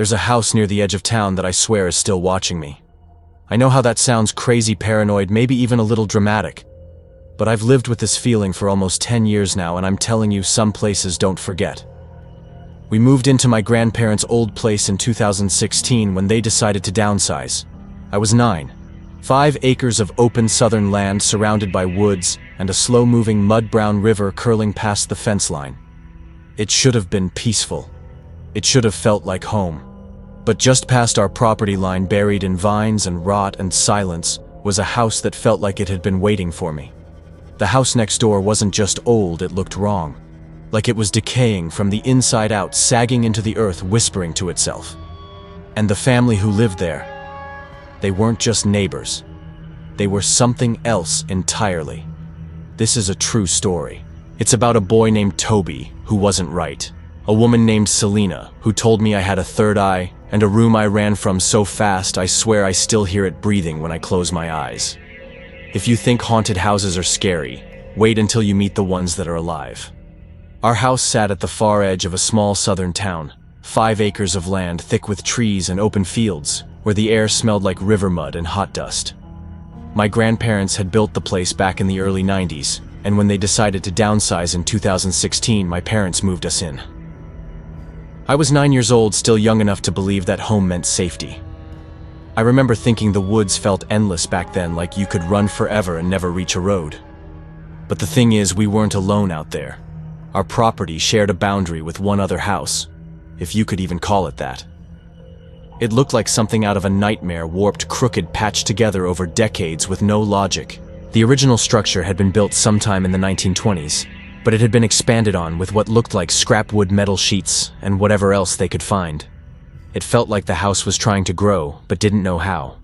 There's a house near the edge of town that I swear is still watching me. I know how that sounds crazy, paranoid, maybe even a little dramatic. But I've lived with this feeling for almost 10 years now, and I'm telling you, some places don't forget. We moved into my grandparents' old place in 2016 when they decided to downsize. I was 9. 5 acres of open southern land surrounded by woods and a slow-moving mud-brown river curling past the fence line. It should have been peaceful. It should have felt like home. But just past our property line, buried in vines and rot and silence, was a house that felt like it had been waiting for me. The house next door wasn't just old, it looked wrong. Like it was decaying from the inside out, sagging into the earth, whispering to itself. And the family who lived there, they weren't just neighbors. They were something else entirely. This is a true story. It's about a boy named Toby who wasn't right, a woman named Selena who told me I had a third eye, and a room I ran from so fast I swear I still hear it breathing when I close my eyes. If you think haunted houses are scary, wait until you meet the ones that are alive. Our house sat at the far edge of a small southern town, 5 acres of land thick with trees and open fields, where the air smelled like river mud and hot dust. My grandparents had built the place back in the early 90s, and when they decided to downsize in 2016, my parents moved us in. I was 9 years old, still young enough to believe that home meant safety. I remember thinking the woods felt endless back then, like you could run forever and never reach a road. But the thing is, we weren't alone out there. Our property shared a boundary with one other house, if you could even call it that. It looked like something out of a nightmare, warped, crooked, patched together over decades with no logic. The original structure had been built sometime in the 1920s, but it had been expanded on with what looked like scrap wood, metal sheets, and whatever else they could find. It felt like the house was trying to grow, but didn't know how.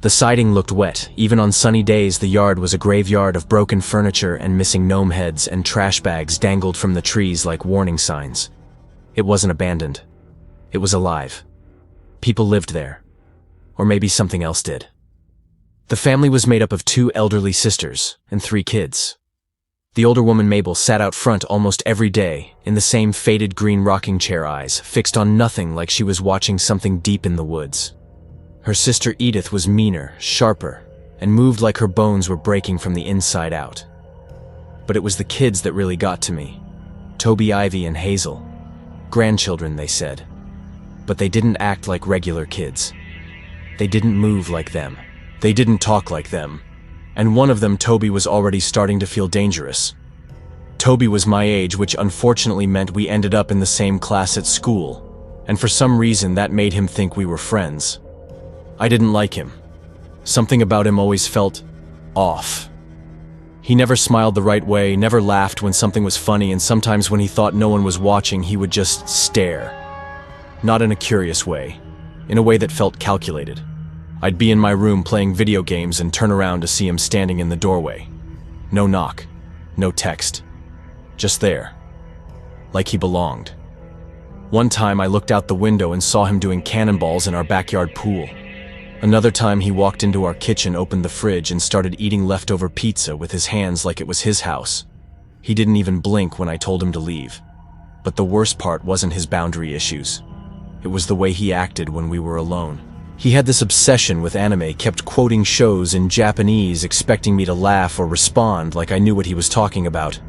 The siding looked wet. Even on sunny days, the yard was a graveyard of broken furniture and missing gnome heads, and trash bags dangled from the trees like warning signs. It wasn't abandoned. It was alive. People lived there. Or maybe something else did. The family was made up of 2 elderly sisters and 3 kids. The older woman, Mabel, sat out front almost every day, in the same faded green rocking chair eyes, fixed on nothing, like she was watching something deep in the woods. Her sister Edith was meaner, sharper, and moved like her bones were breaking from the inside out. But it was the kids that really got to me. Toby, Ivy, and Hazel. Grandchildren, they said. But they didn't act like regular kids. They didn't move like them. They didn't talk like them. And one of them, Toby, was already starting to feel dangerous. Toby was my age, which unfortunately meant we ended up in the same class at school, and for some reason that made him think we were friends. I didn't like him. Something about him always felt off. He never smiled the right way, never laughed when something was funny, and sometimes when he thought no one was watching, he would just stare. Not in a curious way, in a way that felt calculated. I'd be in my room playing video games and turn around to see him standing in the doorway. No knock, no text. Just there. Like he belonged. One time I looked out the window and saw him doing cannonballs in our backyard pool. Another time he walked into our kitchen, opened the fridge, and started eating leftover pizza with his hands like it was his house. He didn't even blink when I told him to leave. But the worst part wasn't his boundary issues. It was the way he acted when we were alone. He had this obsession with anime, kept quoting shows in Japanese, expecting me to laugh or respond like I knew what he was talking about.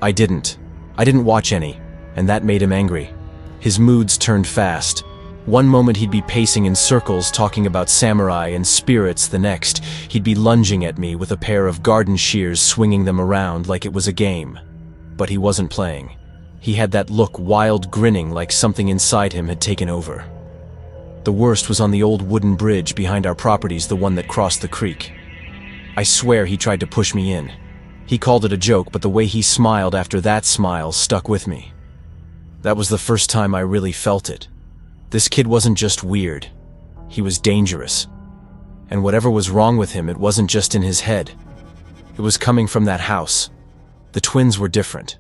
I didn't. I didn't watch any, and that made him angry. His moods turned fast. One moment he'd be pacing in circles talking about samurai and spirits, the next he'd be lunging at me with a pair of garden shears, swinging them around like it was a game. But he wasn't playing. He had that look, wild, grinning, like something inside him had taken over. The worst was on the old wooden bridge behind our properties, the one that crossed the creek. I swear he tried to push me in. He called it a joke, but the way he smiled after that smile stuck with me. That was the first time I really felt it. This kid wasn't just weird. He was dangerous. And whatever was wrong with him, it wasn't just in his head. It was coming from that house. The twins were different.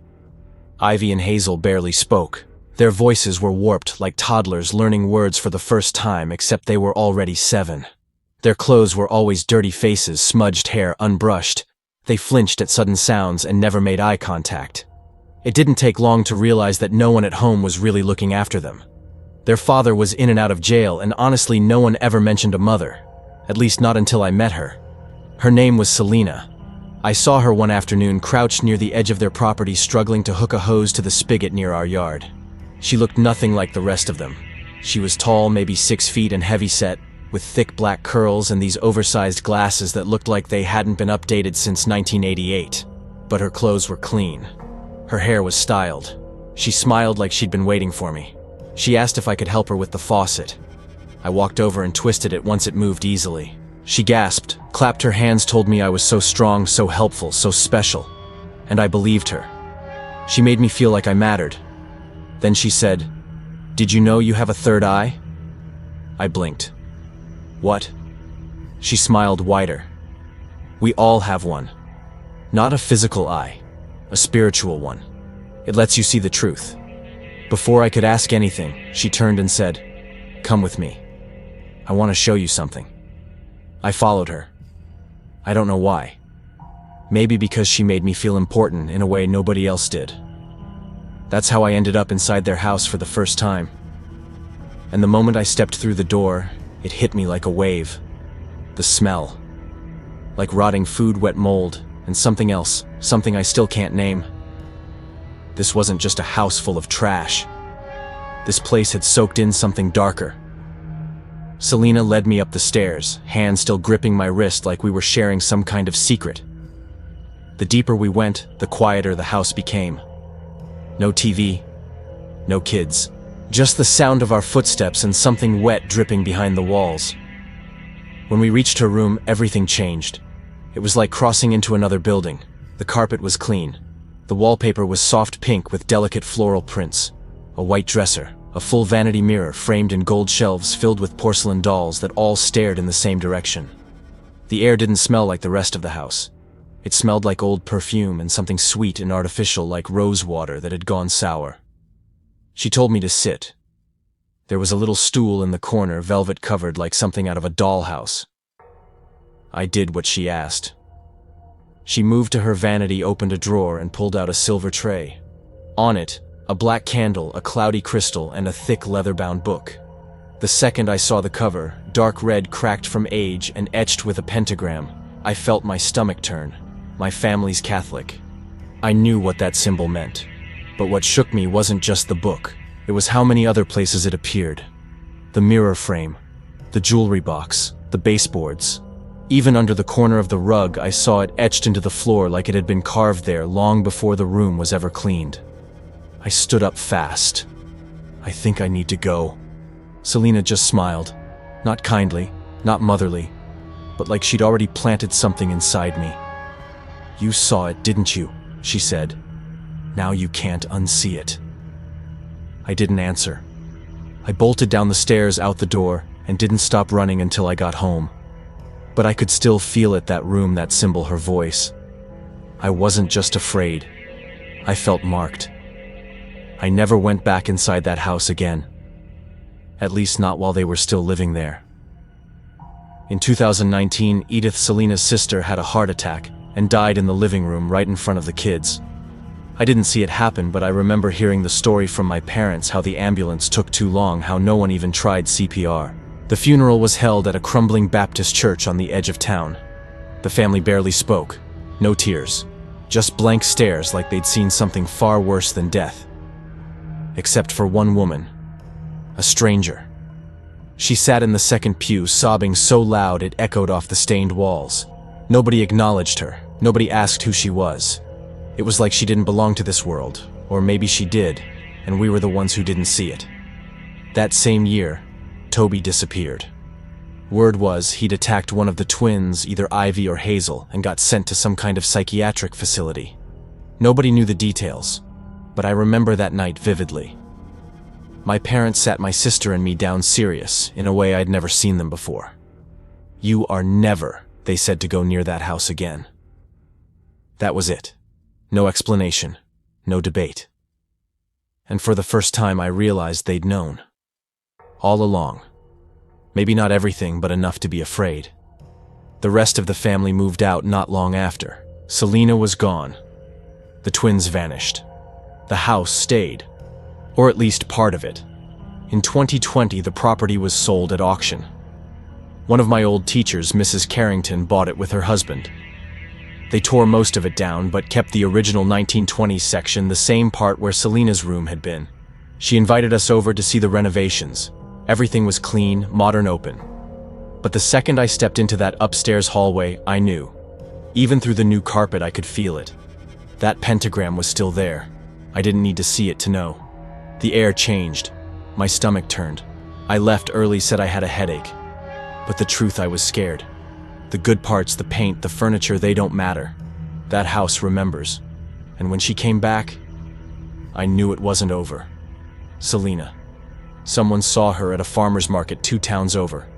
Ivy and Hazel barely spoke. Their voices were warped, like toddlers learning words for the first time, except they were already 7. Their clothes were always dirty faces, smudged hair, unbrushed. They flinched at sudden sounds and never made eye contact. It didn't take long to realize that no one at home was really looking after them. Their father was in and out of jail, and honestly no one ever mentioned a mother. At least not until I met her. Her name was Selena. I saw her one afternoon crouched near the edge of their property struggling to hook a hose to the spigot near our yard. She looked nothing like the rest of them. She was tall, maybe 6 feet, and heavy-set, with thick black curls and these oversized glasses that looked like they hadn't been updated since 1988. But her clothes were clean. Her hair was styled. She smiled like she'd been waiting for me. She asked if I could help her with the faucet. I walked over and twisted it once it moved easily. She gasped, clapped her hands, told me I was so strong, so helpful, so special. And I believed her. She made me feel like I mattered. Then she said, "Did you know you have a third eye?" I blinked. "What?" She smiled wider. "We all have one. Not a physical eye, a spiritual one. It lets you see the truth." Before I could ask anything, she turned and said, "Come with me. I want to show you something." I followed her. I don't know why. Maybe because she made me feel important in a way nobody else did. That's how I ended up inside their house for the first time. And the moment I stepped through the door, it hit me like a wave. The smell. Like rotting food, wet mold, and something else, something I still can't name. This wasn't just a house full of trash. This place had soaked in something darker. Selena led me up the stairs, hand still gripping my wrist like we were sharing some kind of secret. The deeper we went, the quieter the house became. No TV, no kids. Just the sound of our footsteps and something wet dripping behind the walls. When we reached her room, everything changed. It was like crossing into another building. The carpet was clean. The wallpaper was soft pink with delicate floral prints. A white dresser, a full vanity mirror framed in gold shelves filled with porcelain dolls that all stared in the same direction. The air didn't smell like the rest of the house. It smelled like old perfume and something sweet and artificial like rose water that had gone sour. She told me to sit. There was a little stool in the corner, velvet covered like something out of a dollhouse. I did what she asked. She moved to her vanity, opened a drawer, and pulled out a silver tray. On it, a black candle, a cloudy crystal, and a thick leather-bound book. The second I saw the cover, dark red, cracked from age and etched with a pentagram, I felt my stomach turn. My family's Catholic. I knew what that symbol meant. But what shook me wasn't just the book. It was how many other places it appeared. The mirror frame, the jewelry box, the baseboards. Even under the corner of the rug, I saw it etched into the floor like it had been carved there long before the room was ever cleaned. I stood up fast. "I think I need to go." Selena just smiled. Not kindly, not motherly, but like she'd already planted something inside me. "You saw it, didn't you?" she said. "Now you can't unsee it." I didn't answer. I bolted down the stairs out the door and didn't stop running until I got home. But I could still feel it, that room, that symbol, her voice. I wasn't just afraid. I felt marked. I never went back inside that house again. At least not while they were still living there. In 2019, Edith, Selena's sister, had a heart attack and died in the living room right in front of the kids. I didn't see it happen, but I remember hearing the story from my parents, how the ambulance took too long, how no one even tried CPR. The funeral was held at a crumbling Baptist church on the edge of town. The family barely spoke. No tears. Just blank stares like they'd seen something far worse than death. Except for one woman. A stranger. She sat in the second pew, sobbing so loud it echoed off the stained walls. Nobody acknowledged her. Nobody asked who she was. It was like she didn't belong to this world. Or maybe she did, and we were the ones who didn't see it. That same year, Toby disappeared. Word was he'd attacked one of the twins, either Ivy or Hazel, and got sent to some kind of psychiatric facility. Nobody knew the details, but I remember that night vividly. My parents sat my sister and me down serious, in a way I'd never seen them before. "You are never," they said, "to go near that house again." That was it. No explanation, no debate. And for the first time I realized they'd known. All along. Maybe not everything, but enough to be afraid. The rest of the family moved out not long after. Selena was gone. The twins vanished. The house stayed. Or at least part of it. In 2020, the property was sold at auction. One of my old teachers, Mrs. Carrington, bought it with her husband. They tore most of it down, but kept the original 1920s section, the same part where Selena's room had been. She invited us over to see the renovations. Everything was clean, modern, open. But the second I stepped into that upstairs hallway, I knew. Even through the new carpet, I could feel it. That pentagram was still there. I didn't need to see it to know. The air changed. My stomach turned. I left early, said I had a headache. But the truth, I was scared. The good parts, the paint, the furniture, they don't matter. That house remembers. And when she came back, I knew it wasn't over. Selena. Someone saw her at a farmer's market 2 towns over.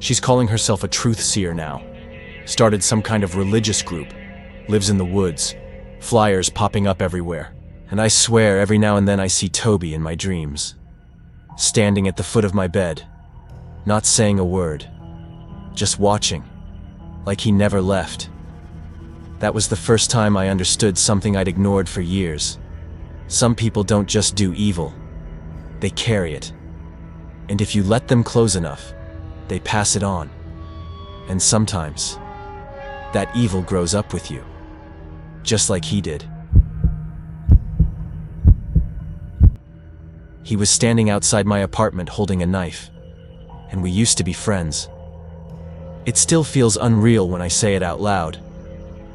She's calling herself a truth seer now. Started some kind of religious group. Lives in the woods. Flyers popping up everywhere. And I swear every now and then I see Toby in my dreams. Standing at the foot of my bed. Not saying a word. Just watching. Like he never left. That was the first time I understood something I'd ignored for years. Some people don't just do evil. They carry it. And if you let them close enough, they pass it on. And sometimes, that evil grows up with you. Just like he did. He was standing outside my apartment holding a knife. And we used to be friends. It still feels unreal when I say it out loud.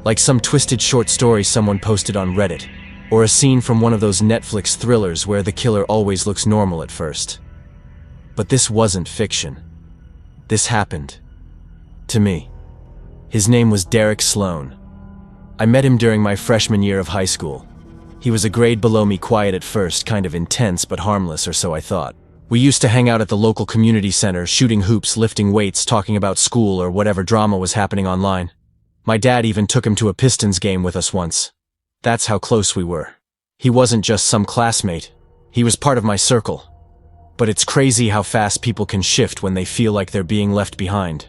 Like some twisted short story someone posted on Reddit, or a scene from one of those Netflix thrillers where the killer always looks normal at first. But this wasn't fiction. This happened. To me. His name was Derrick Sloan. I met him during my freshman year of high school. He was a grade below me, quiet at first, kind of intense but harmless, or so I thought. We used to hang out at the local community center, shooting hoops, lifting weights, talking about school or whatever drama was happening online. My dad even took him to a Pistons game with us once. That's how close we were. He wasn't just some classmate. He was part of my circle. But it's crazy how fast people can shift when they feel like they're being left behind.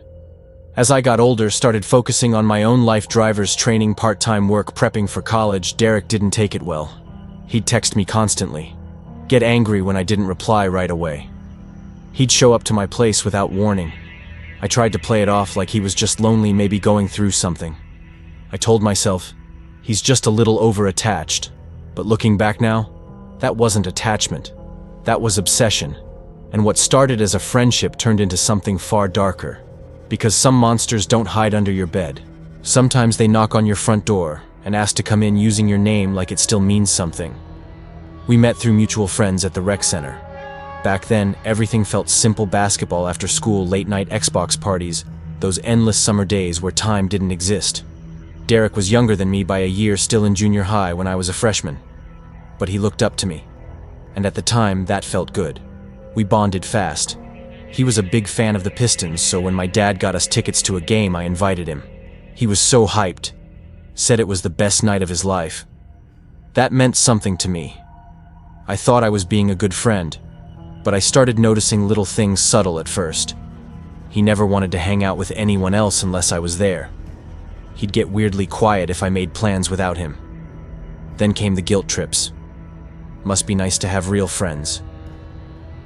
As I got older, started focusing on my own life, driver's training, part-time work, prepping for college, Derrick didn't take it well. He'd text me constantly. Get angry when I didn't reply right away. He'd show up to my place without warning. I tried to play it off like he was just lonely, maybe going through something. I told myself, he's just a little over-attached. But looking back now, that wasn't attachment. That was obsession. And what started as a friendship turned into something far darker. Because some monsters don't hide under your bed. Sometimes they knock on your front door and ask to come in using your name like it still means something. We met through mutual friends at the rec center. Back then, everything felt simple: basketball after school, late-night Xbox parties, those endless summer days where time didn't exist. Derrick was younger than me by a year, still in junior high when I was a freshman. But he looked up to me. And at the time, that felt good. We bonded fast. He was a big fan of the Pistons, so when my dad got us tickets to a game, I invited him. He was so hyped. Said it was the best night of his life. That meant something to me. I thought I was being a good friend, but I started noticing little things, subtle at first. He never wanted to hang out with anyone else unless I was there. He'd get weirdly quiet if I made plans without him. Then came the guilt trips. Must be nice to have real friends.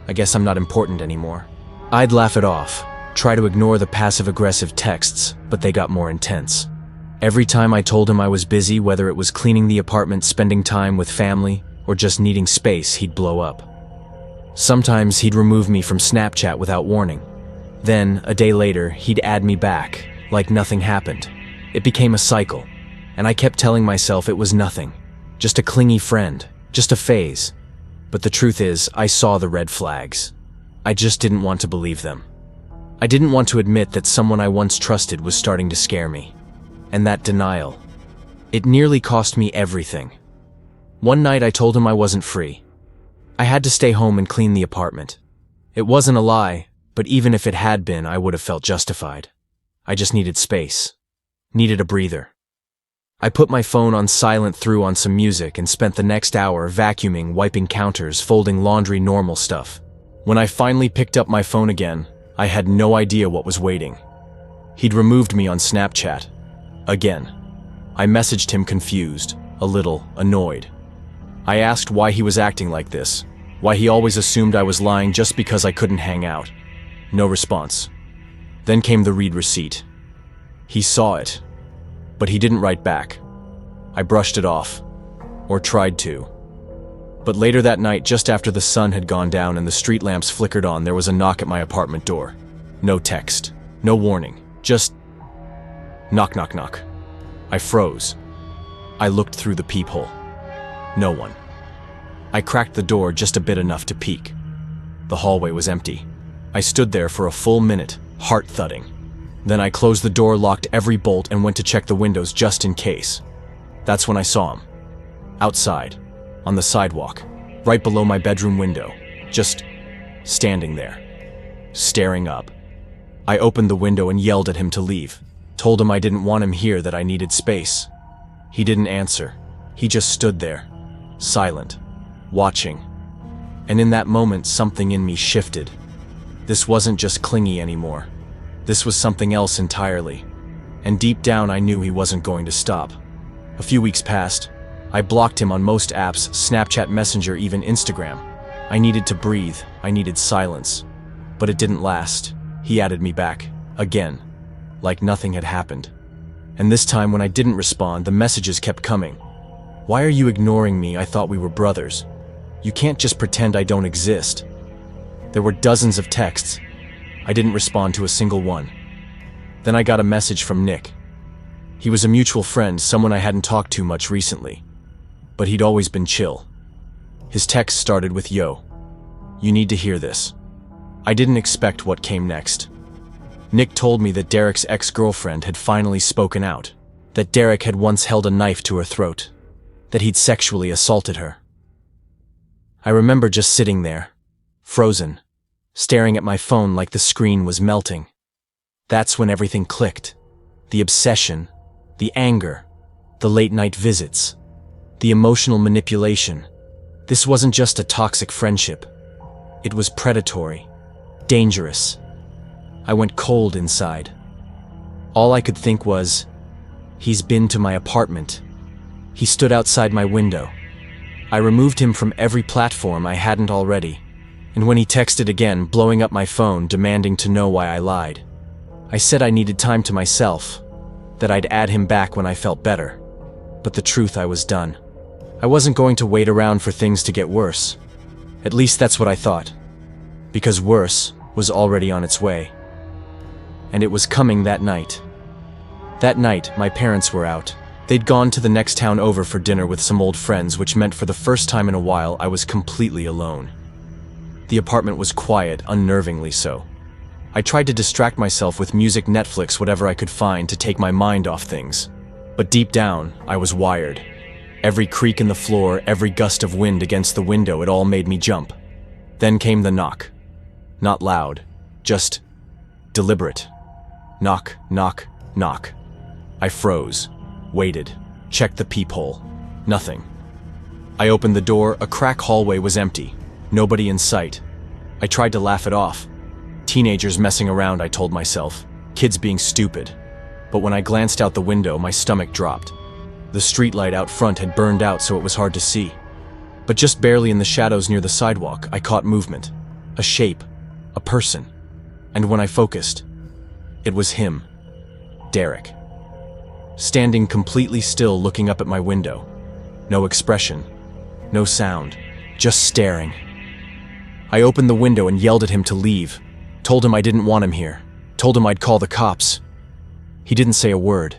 I guess I'm not important anymore. I'd laugh it off, try to ignore the passive-aggressive texts, but they got more intense. Every time I told him I was busy, whether it was cleaning the apartment, spending time with family, or just needing space, he'd blow up. Sometimes he'd remove me from Snapchat without warning. Then, a day later, he'd add me back, like nothing happened. It became a cycle, and I kept telling myself it was nothing. Just a clingy friend, just a phase. But the truth is, I saw the red flags. I just didn't want to believe them. I didn't want to admit that someone I once trusted was starting to scare me. And that denial, it nearly cost me everything. One night I told him I wasn't free. I had to stay home and clean the apartment. It wasn't a lie, but even if it had been, I would have felt justified. I just needed space. Needed a breather. I put my phone on silent, threw on some music, and spent the next hour vacuuming, wiping counters, folding laundry, normal stuff. When I finally picked up my phone again, I had no idea what was waiting. He'd removed me on Snapchat. Again. I messaged him confused, a little annoyed. I asked why he was acting like this. Why he always assumed I was lying just because I couldn't hang out. No response. Then came the read receipt. He saw it, but he didn't write back. I brushed it off, or tried to. But later that night, just after the sun had gone down and the street lamps flickered on, there was a knock at my apartment door. No text, no warning, just knock, knock, knock. I froze. I looked through the peephole. No one. I cracked the door just a bit enough to peek. The hallway was empty. I stood there for a full minute, heart thudding. Then I closed the door, locked every bolt, and went to check the windows just in case. That's when I saw him. Outside, on the sidewalk, right below my bedroom window, just standing there, staring up. I opened the window and yelled at him to leave. Told him I didn't want him here, that I needed space. He didn't answer. He just stood there, silent, watching. And in that moment, something in me shifted. This wasn't just clingy anymore. This was something else entirely. And deep down, I knew he wasn't going to stop. A few weeks passed. I blocked him on most apps, Snapchat, Messenger, even Instagram. I needed to breathe. I needed silence. But it didn't last. He added me back, again, like nothing had happened. And this time, when I didn't respond, the messages kept coming. Why are you ignoring me? I thought we were brothers. You can't just pretend I don't exist. There were dozens of texts. I didn't respond to a single one. Then I got a message from Nick. He was a mutual friend, someone I hadn't talked to much recently. But he'd always been chill. His text started with, "Yo, you need to hear this." I didn't expect what came next. Nick told me that Derrick's ex-girlfriend had finally spoken out, that Derrick had once held a knife to her throat, that he'd sexually assaulted her. I remember just sitting there, frozen, staring at my phone like the screen was melting. That's when everything clicked. The obsession, the anger, the late-night visits, the emotional manipulation. This wasn't just a toxic friendship. It was predatory, dangerous. I went cold inside. All I could think was, he's been to my apartment. He stood outside my window. I removed him from every platform I hadn't already. And when he texted again, blowing up my phone, demanding to know why I lied, I said I needed time to myself, that I'd add him back when I felt better. But the truth, I was done. I wasn't going to wait around for things to get worse. At least that's what I thought. Because worse was already on its way. And it was coming that night. That night, my parents were out. They'd gone to the next town over for dinner with some old friends, which meant for the first time in a while I was completely alone. The apartment was quiet, unnervingly so. I tried to distract myself with music, Netflix, whatever I could find to take my mind off things. But deep down, I was wired. Every creak in the floor, every gust of wind against the window, it all made me jump. Then came the knock. Not loud, just deliberate. Knock, knock, knock. I froze, waited, checked the peephole. Nothing. I opened the door. A crack hallway was empty. Nobody in sight. I tried to laugh it off. Teenagers messing around, I told myself. Kids being stupid. But when I glanced out the window, my stomach dropped. The streetlight out front had burned out, so it was hard to see. But just barely in the shadows near the sidewalk, I caught movement. A shape. A person. And when I focused, it was him. Derrick. Standing completely still, looking up at my window. No expression. No sound. Just staring. I opened the window and yelled at him to leave. Told him I didn't want him here. Told him I'd call the cops. He didn't say a word.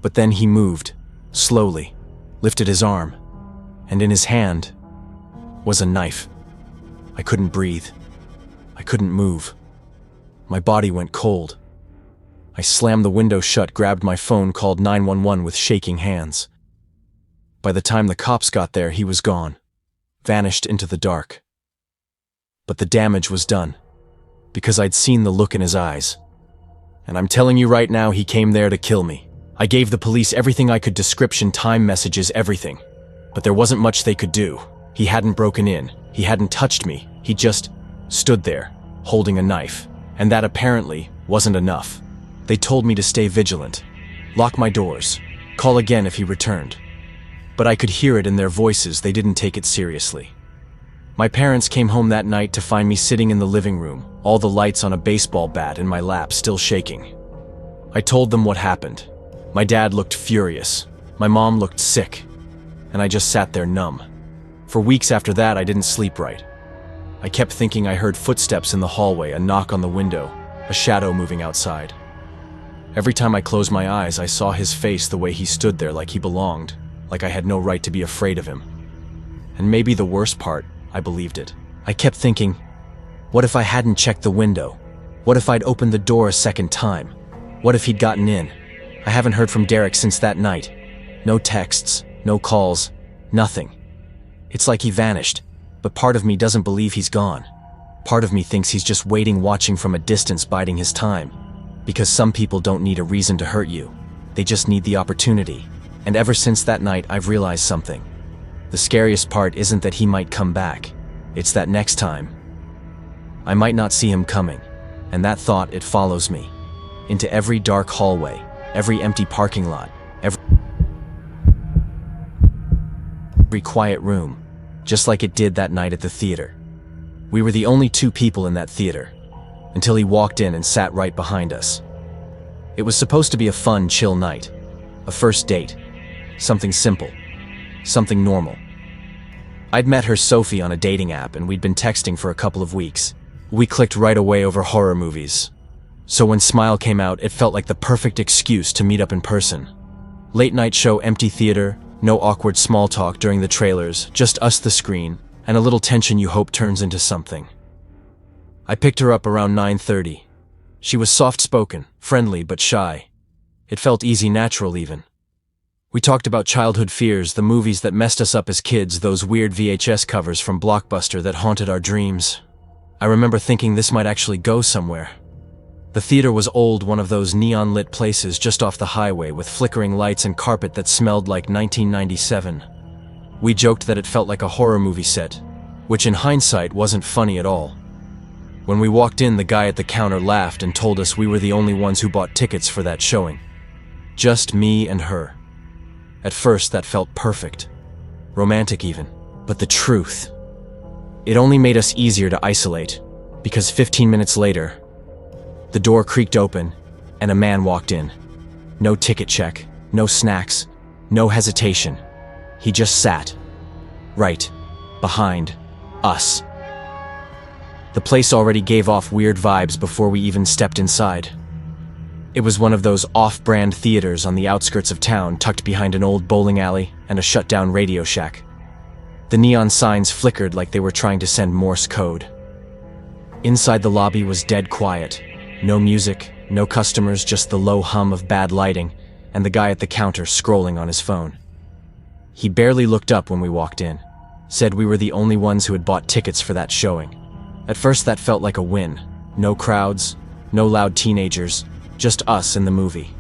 But then he moved, slowly, lifted his arm, and in his hand was a knife. I couldn't breathe. I couldn't move. My body went cold. I slammed the window shut, grabbed my phone, called 911 with shaking hands. By the time the cops got there, he was gone, vanished into the dark. But the damage was done, because I'd seen the look in his eyes. And I'm telling you right now, he came there to kill me. I gave the police everything I could, description, time messages, everything. But there wasn't much they could do. He hadn't broken in. He hadn't touched me. He just stood there, holding a knife. And that apparently wasn't enough. They told me to stay vigilant, lock my doors, call again if he returned. But I could hear it in their voices. They didn't take it seriously. My parents came home that night to find me sitting in the living room, all the lights on a baseball bat in my lap still shaking. I told them what happened. My dad looked furious. My mom looked sick. And I just sat there numb. For weeks after that, I didn't sleep right. I kept thinking I heard footsteps in the hallway, a knock on the window, a shadow moving outside. Every time I closed my eyes, I saw his face the way he stood there, like he belonged, like I had no right to be afraid of him. And maybe the worst part, I believed it. I kept thinking, what if I hadn't checked the window? What if I'd opened the door a second time? What if he'd gotten in? I haven't heard from Derrick since that night. No texts, no calls, nothing. It's like he vanished, but part of me doesn't believe he's gone. Part of me thinks he's just waiting, watching from a distance, biding his time. Because some people don't need a reason to hurt you. They just need the opportunity. And ever since that night, I've realized something. The scariest part isn't that he might come back. It's that next time, I might not see him coming. And that thought, it follows me. Into every dark hallway, every empty parking lot, every quiet room, just like it did that night at the theater. We were the only two people in that theater, until he walked in and sat right behind us. It was supposed to be a fun, chill night. A first date. Something simple. Something normal. I'd met her, Sophie, on a dating app, and we'd been texting for a couple of weeks. We clicked right away over horror movies. So when Smile came out, it felt like the perfect excuse to meet up in person. Late night show, empty theater, no awkward small talk during the trailers, just us, the screen, and a little tension you hope turns into something. I picked her up around 9:30. She was soft-spoken, friendly but shy. It felt easy, natural even. We talked about childhood fears, the movies that messed us up as kids, those weird VHS covers from Blockbuster that haunted our dreams. I remember thinking this might actually go somewhere. The theater was old, one of those neon-lit places just off the highway with flickering lights and carpet that smelled like 1997. We joked that it felt like a horror movie set, which in hindsight wasn't funny at all. When we walked in, the guy at the counter laughed and told us we were the only ones who bought tickets for that showing. Just me and her. At first, that felt perfect. Romantic even. But the truth. It only made us easier to isolate, because 15 minutes later, the door creaked open, and a man walked in. No ticket check, no snacks, no hesitation. He just sat. Right behind us. The place already gave off weird vibes before we even stepped inside. It was one of those off-brand theaters on the outskirts of town, tucked behind an old bowling alley and a shut-down Radio Shack. The neon signs flickered like they were trying to send Morse code. Inside the lobby was dead quiet. No music, no customers, just the low hum of bad lighting and the guy at the counter scrolling on his phone. He barely looked up when we walked in. Said we were the only ones who had bought tickets for that showing. At first that felt like a win. No crowds, no loud teenagers, just us and the movie.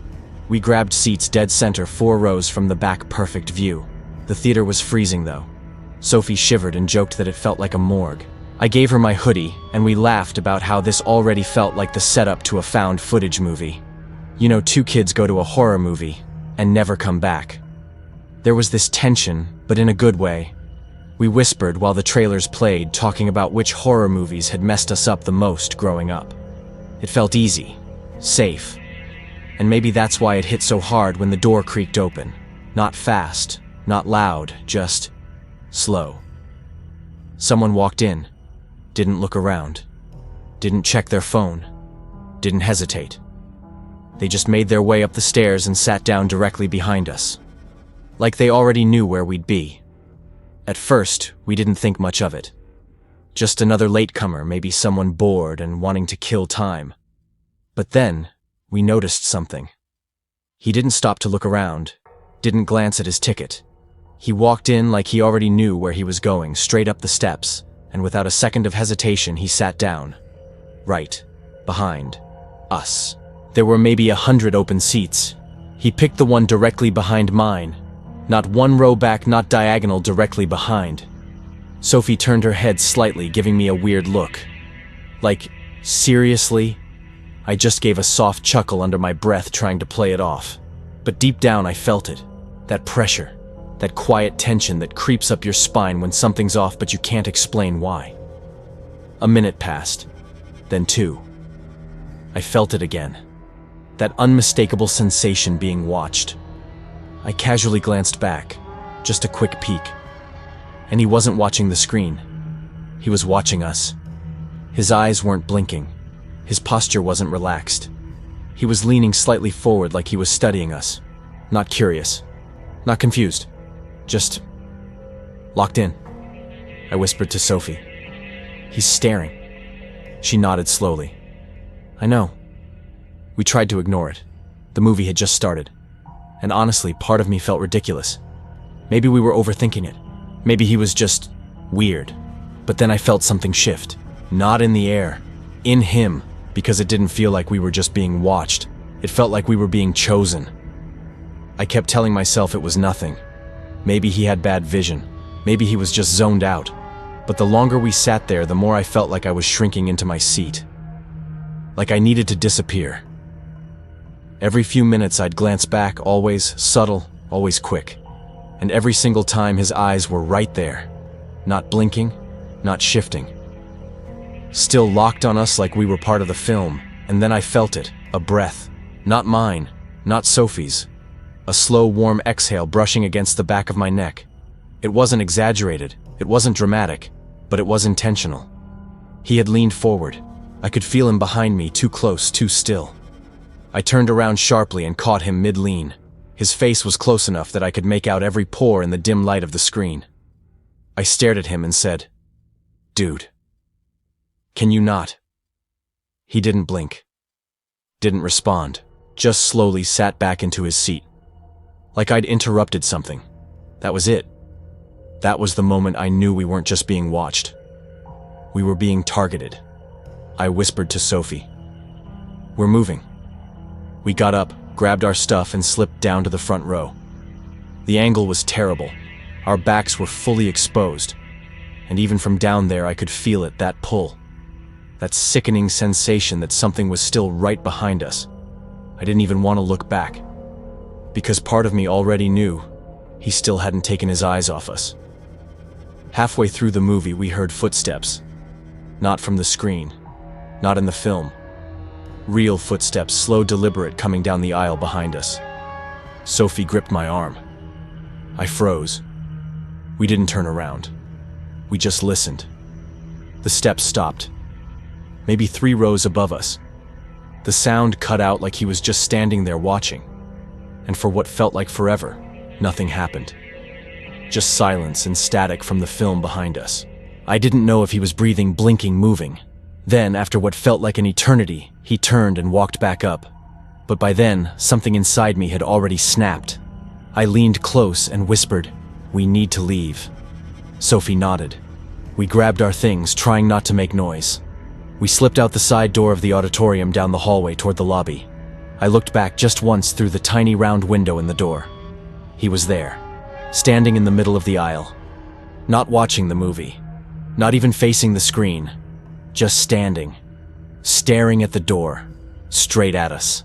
We grabbed seats dead center, 4 rows from the back, perfect view. The theater was freezing though. Sophie shivered and joked that it felt like a morgue. I gave her my hoodie, and we laughed about how this already felt like the setup to a found footage movie. You know, 2 kids go to a horror movie and never come back. There was this tension, but in a good way. We whispered while the trailers played, talking about which horror movies had messed us up the most growing up. It felt easy, safe, and maybe that's why it hit so hard when the door creaked open. Not fast, not loud, just slow. Someone walked in, didn't look around, didn't check their phone, didn't hesitate. They just made their way up the stairs and sat down directly behind us, like they already knew where we'd be. At first, we didn't think much of it. Just another latecomer, maybe someone bored and wanting to kill time. But then, we noticed something. He didn't stop to look around, didn't glance at his ticket. He walked in like he already knew where he was going, straight up the steps, and without a second of hesitation, he sat down. Right behind us. There were maybe 100 open seats. He picked the one directly behind mine. Not 1 row back, not diagonal, directly behind. Sophie turned her head slightly, giving me a weird look. Like, seriously? I just gave a soft chuckle under my breath, trying to play it off. But deep down I felt it. That pressure. That quiet tension that creeps up your spine when something's off but you can't explain why. A minute passed, then 2. I felt it again. That unmistakable sensation being watched. I casually glanced back, just a quick peek. And he wasn't watching the screen. He was watching us. His eyes weren't blinking. His posture wasn't relaxed. He was leaning slightly forward like he was studying us. Not curious. Not confused. Just locked in. I whispered to Sophie. He's staring. She nodded slowly. I know. We tried to ignore it. The movie had just started. And honestly, part of me felt ridiculous. Maybe we were overthinking it. Maybe he was just weird. But then I felt something shift. Not in the air. In him. Because it didn't feel like we were just being watched. It felt like we were being chosen. I kept telling myself it was nothing. Maybe he had bad vision. Maybe he was just zoned out. But the longer we sat there, the more I felt like I was shrinking into my seat. Like I needed to disappear. Every few minutes I'd glance back, always subtle, always quick. And every single time his eyes were right there. Not blinking, not shifting. Still locked on us like we were part of the film. And then I felt it, a breath. Not mine, not Sophie's. A slow, warm exhale brushing against the back of my neck. It wasn't exaggerated, it wasn't dramatic, but it was intentional. He had leaned forward. I could feel him behind me, too close, too still. I turned around sharply and caught him mid-lean. His face was close enough that I could make out every pore in the dim light of the screen. I stared at him and said, "Dude, can you not?" He didn't blink. Didn't respond. Just slowly sat back into his seat. Like I'd interrupted something. That was it. That was the moment I knew we weren't just being watched. We were being targeted. I whispered to Sophie. "We're moving." We got up, grabbed our stuff, and slipped down to the front row. The angle was terrible. Our backs were fully exposed. And even from down there I could feel it, that pull. That sickening sensation that something was still right behind us. I didn't even want to look back. Because part of me already knew he still hadn't taken his eyes off us. Halfway through the movie we heard footsteps. Not from the screen. Not in the film. Real footsteps, slow, deliberate, coming down the aisle behind us. Sophie gripped my arm. I froze. We didn't turn around. We just listened. The steps stopped. Maybe 3 rows above us. The sound cut out like he was just standing there watching. And for what felt like forever, nothing happened. Just silence and static from the film behind us. I didn't know if he was breathing, blinking, moving. Then, after what felt like an eternity, he turned and walked back up. But by then, something inside me had already snapped. I leaned close and whispered, "We need to leave." Sophie nodded. We grabbed our things, trying not to make noise. We slipped out the side door of the auditorium down the hallway toward the lobby. I looked back just once through the tiny round window in the door. He was there, standing in the middle of the aisle. Not watching the movie. Not even facing the screen. Just standing. Staring at the door. Straight at us.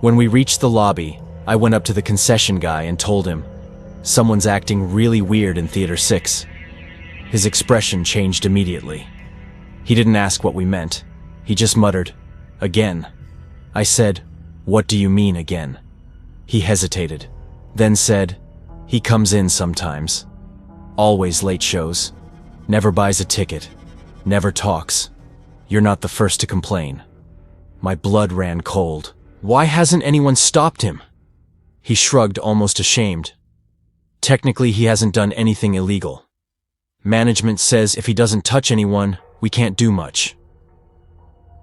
When we reached the lobby, I went up to the concession guy and told him, "Someone's acting really weird in Theater 6. His expression changed immediately. He didn't ask what we meant. He just muttered, "Again." I said, "What do you mean again?" He hesitated, then said, "He comes in sometimes. Always late shows. Never buys a ticket. Never talks. You're not the first to complain." My blood ran cold. Why hasn't anyone stopped him? He shrugged, almost ashamed. Technically, he hasn't done anything illegal. Management says if he doesn't touch anyone, we can't do much.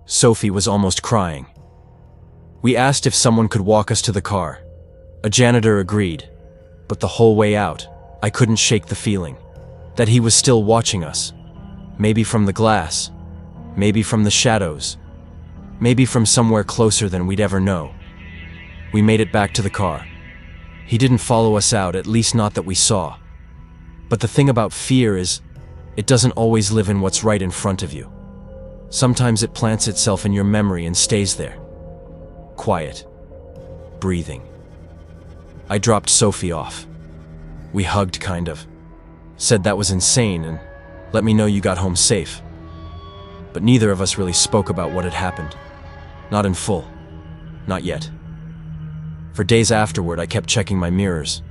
Sophie was almost crying. We asked if someone could walk us to the car. A janitor agreed, but the whole way out, I couldn't shake the feeling that he was still watching us. Maybe from the glass, maybe from the shadows, maybe from somewhere closer than we'd ever know. We made it back to the car. He didn't follow us out, at least not that we saw. But the thing about fear is, it doesn't always live in what's right in front of you. Sometimes it plants itself in your memory and stays there. Quiet. Breathing. I dropped Sophie off. We hugged, kind of. Said that was insane and let me know you got home safe. But neither of us really spoke about what had happened. Not in full. Not yet. For days afterward, I kept checking my mirrors.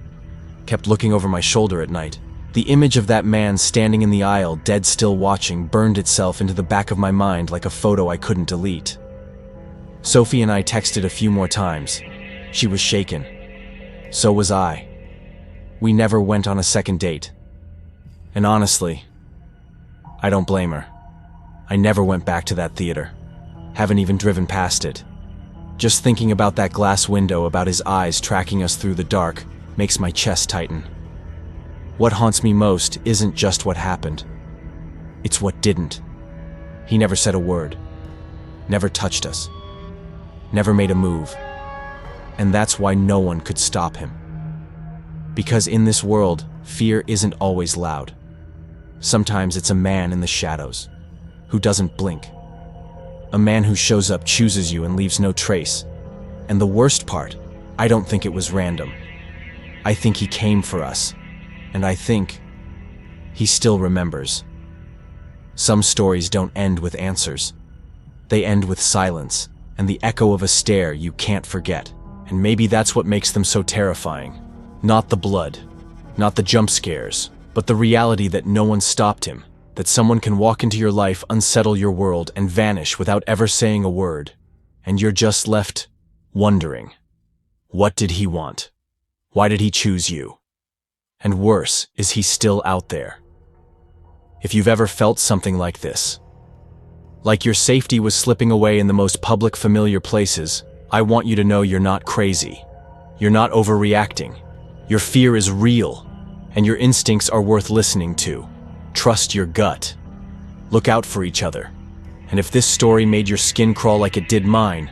Kept looking over my shoulder at night. The image of that man standing in the aisle, dead still watching, burned itself into the back of my mind like a photo I couldn't delete. Sophie and I texted a few more times. She was shaken. So was I. We never went on a second date. And honestly, I don't blame her. I never went back to that theater. Haven't even driven past it. Just thinking about that glass window, about his eyes tracking us through the dark, makes my chest tighten. What haunts me most isn't just what happened. It's what didn't. He never said a word. Never touched us. Never made a move. And that's why no one could stop him. Because in this world, fear isn't always loud. Sometimes it's a man in the shadows, who doesn't blink. A man who shows up, chooses you, and leaves no trace. And the worst part, I don't think it was random. I think he came for us. And I think he still remembers. Some stories don't end with answers. They end with silence and the echo of a stare you can't forget. And maybe that's what makes them so terrifying. Not the blood, not the jump scares, but the reality that no one stopped him, that someone can walk into your life, unsettle your world, and vanish without ever saying a word. And you're just left wondering, what did he want? Why did he choose you? And worse, is he still out there? If you've ever felt something like this, like your safety was slipping away in the most public, familiar places, I want you to know you're not crazy. You're not overreacting. Your fear is real, and your instincts are worth listening to. Trust your gut. Look out for each other. And if this story made your skin crawl like it did mine,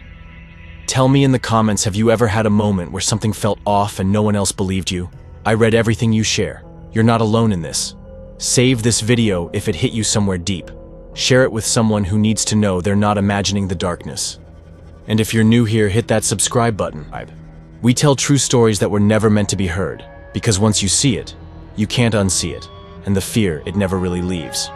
tell me in the comments, have you ever had a moment where something felt off and no one else believed you? I read everything you share. You're not alone in this. Save this video if it hit you somewhere deep. Share it with someone who needs to know they're not imagining the darkness. And if you're new here, hit that subscribe button. We tell true stories that were never meant to be heard, because once you see it, you can't unsee it, and the fear, it never really leaves.